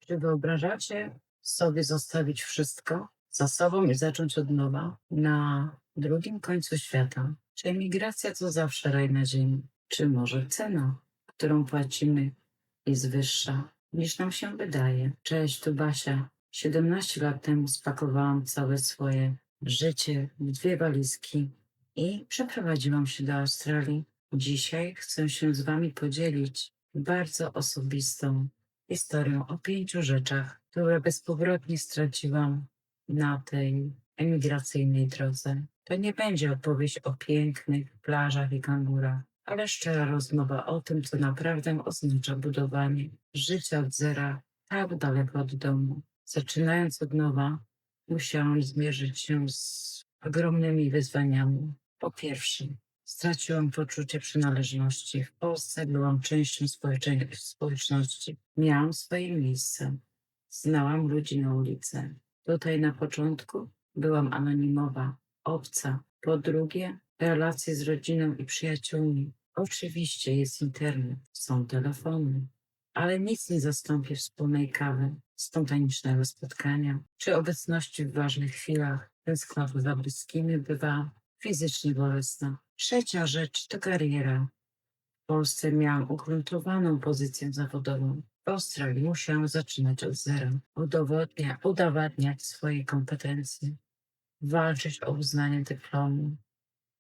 Czy wyobrażacie sobie zostawić wszystko za sobą i zacząć od nowa na drugim końcu świata? Czy emigracja to zawsze raj na ziemi? Czy może cena, którą płacimy, jest wyższa niż nam się wydaje? Cześć, tu Basia. 17 lat temu spakowałam całe swoje życie w 2 walizki i przeprowadziłam się do Australii. Dzisiaj chcę się z Wami podzielić bardzo osobistą historię o 5 rzeczach, które bezpowrotnie straciłam na tej emigracyjnej drodze. To nie będzie opowieść o pięknych plażach i kangurach, ale szczera rozmowa o tym, co naprawdę oznacza budowanie życia od zera tak daleko od domu. Zaczynając od nowa, musiałam zmierzyć się z ogromnymi wyzwaniami. Po pierwsze, straciłam poczucie przynależności. W Polsce byłam częścią społeczności. Miałam swoje miejsce. Znałam ludzi na ulicy. Tutaj na początku byłam anonimowa, obca. Po drugie, relacje z rodziną i przyjaciółmi. Oczywiście jest internet, są telefony, ale nic nie zastąpi wspólnej kawy, spontanicznego spotkania, czy obecności w ważnych chwilach. Tęsknota za bliskimi bywa fizycznie bolesna. Trzecia rzecz to kariera. W Polsce miałam ugruntowaną pozycję zawodową. W Australii musiałam zaczynać od zera, udowadniać swoje kompetencje, walczyć o uznanie dyplomu.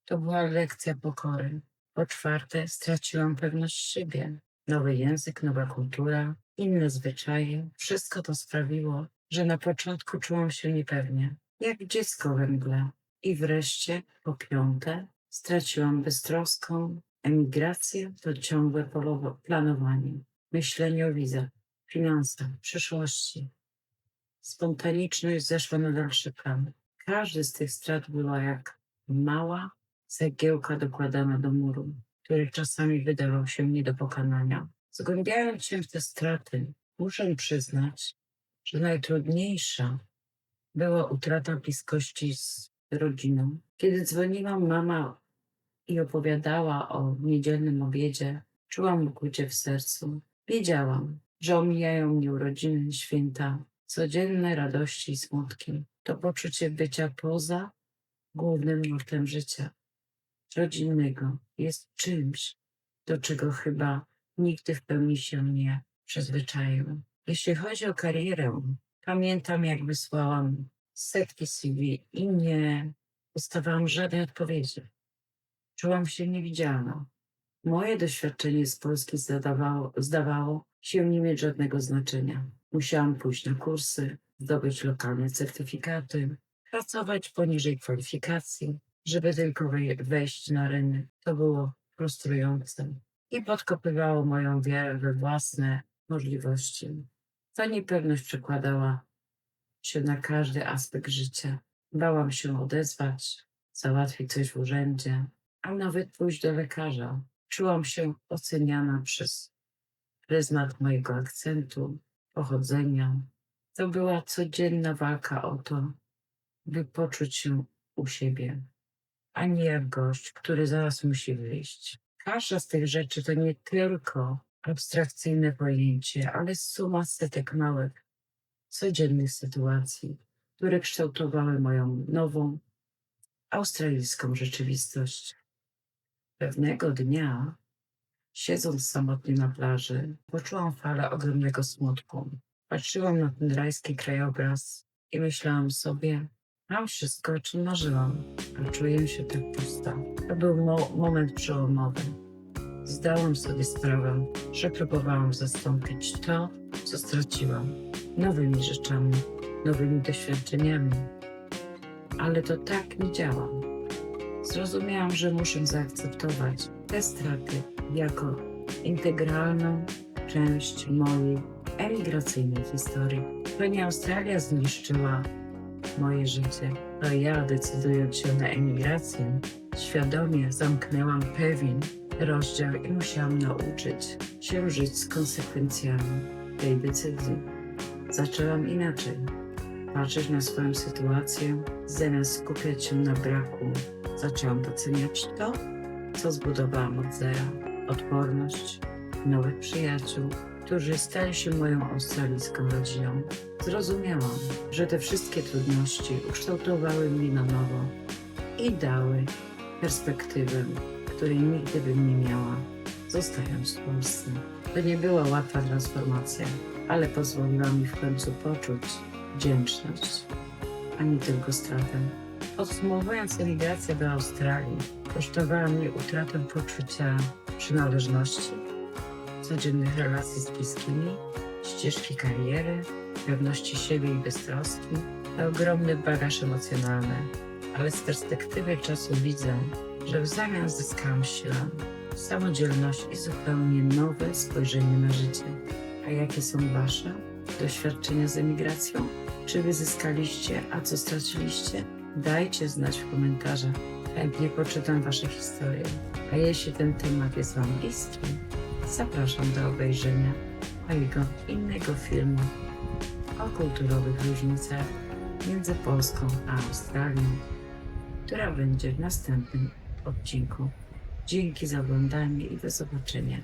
To była lekcja pokory. Po czwarte, straciłam pewność siebie. Nowy język, nowa kultura, inne zwyczaje. Wszystko to sprawiło, że na początku czułam się niepewnie, jak dziecko we mgle. I wreszcie, po piąte, straciłam beztroską. Emigracja to ciągłe planowanie, myślenie o wizach, finansach, przyszłości. Spontaniczność zeszła na dalszy plan. Każdy z tych strat była jak mała cegiełka dokładana do muru, który czasami wydawał się nie do pokonania. Zgłębiając się w te straty, muszę przyznać, że najtrudniejsza była utrata bliskości z rodziną. Kiedy dzwoniła mama i opowiadała o niedzielnym obiedzie, czułam ukłucie w sercu. Wiedziałam, że omijają mnie urodziny, święta, codzienne radości i smutki. To poczucie bycia poza głównym nurtem życia rodzinnego jest czymś, do czego chyba nigdy w pełni się nie przyzwyczaiłem. Jeśli chodzi o karierę, pamiętam, jak wysłałam setki CV i nie dostawałam żadnej odpowiedzi. Czułam się niewidzialna. Moje doświadczenie z Polski zdawało się nie mieć żadnego znaczenia. Musiałam pójść na kursy, zdobyć lokalne certyfikaty, pracować poniżej kwalifikacji, żeby tylko wejść na rynek. To było frustrujące i podkopywało moją wiarę we własne możliwości. Ta niepewność przekładała się na każdy aspekt życia. Bałam się odezwać, załatwić coś w urzędzie, a nawet pójść do lekarza. Czułam się oceniana przez pryzmat mojego akcentu, pochodzenia. To była codzienna walka o to, by poczuć się u siebie, a nie jak gość, który zaraz musi wyjść. Każda z tych rzeczy to nie tylko abstrakcyjne pojęcie, ale suma setek małych, codziennych sytuacji, które kształtowały moją nową, australijską rzeczywistość. Pewnego dnia, siedząc samotnie na plaży, poczułam falę ogromnego smutku. Patrzyłam na ten rajski krajobraz i myślałam sobie, mam wszystko, o czym marzyłam, a czuję się tak pusta. To był moment przełomowy. Zdałam sobie sprawę, że próbowałam zastąpić to, co straciłam, nowymi rzeczami, nowymi doświadczeniami. Ale to tak nie działa. Zrozumiałam, że muszę zaakceptować te straty jako integralną część mojej emigracyjnej historii. To nie Australia zniszczyła moje życie, to ja, decydując się na emigrację, świadomie zamknęłam pewien rozdział i musiałam nauczyć się żyć z konsekwencjami tej decyzji. Zaczęłam inaczej patrzeć na swoją sytuację, zamiast skupiać się na braku. Zaczęłam doceniać to, co zbudowałam od zera. Odporność, nowych przyjaciół, którzy stali się moją australijską rodziną, zrozumiałam, że te wszystkie trudności ukształtowały mnie na nowo i dały perspektywę, której nigdy bym nie miała, zostając w Polsce. To nie była łatwa transformacja, ale pozwoliła mi w końcu poczuć wdzięczność, a nie tylko stratę. Podsumowując, emigracja do Australii kosztowała mnie utratę poczucia przynależności, codziennych relacji z bliskimi, ścieżki kariery, pewności siebie i beztroski, to ogromny bagaż emocjonalny, ale z perspektywy czasu widzę, że w zamian zyskałam siłę, samodzielność i zupełnie nowe spojrzenie na życie. A jakie są Wasze doświadczenia z emigracją? Czy Wy zyskaliście, a co straciliście? Dajcie znać w komentarzach. Chętnie poczytam Wasze historie. A jeśli ten temat jest Wam bliski, zapraszam do obejrzenia mojego innego filmu o kulturowych różnicach między Polską a Australią, która będzie w następnym odcinku. Dzięki za oglądanie i do zobaczenia.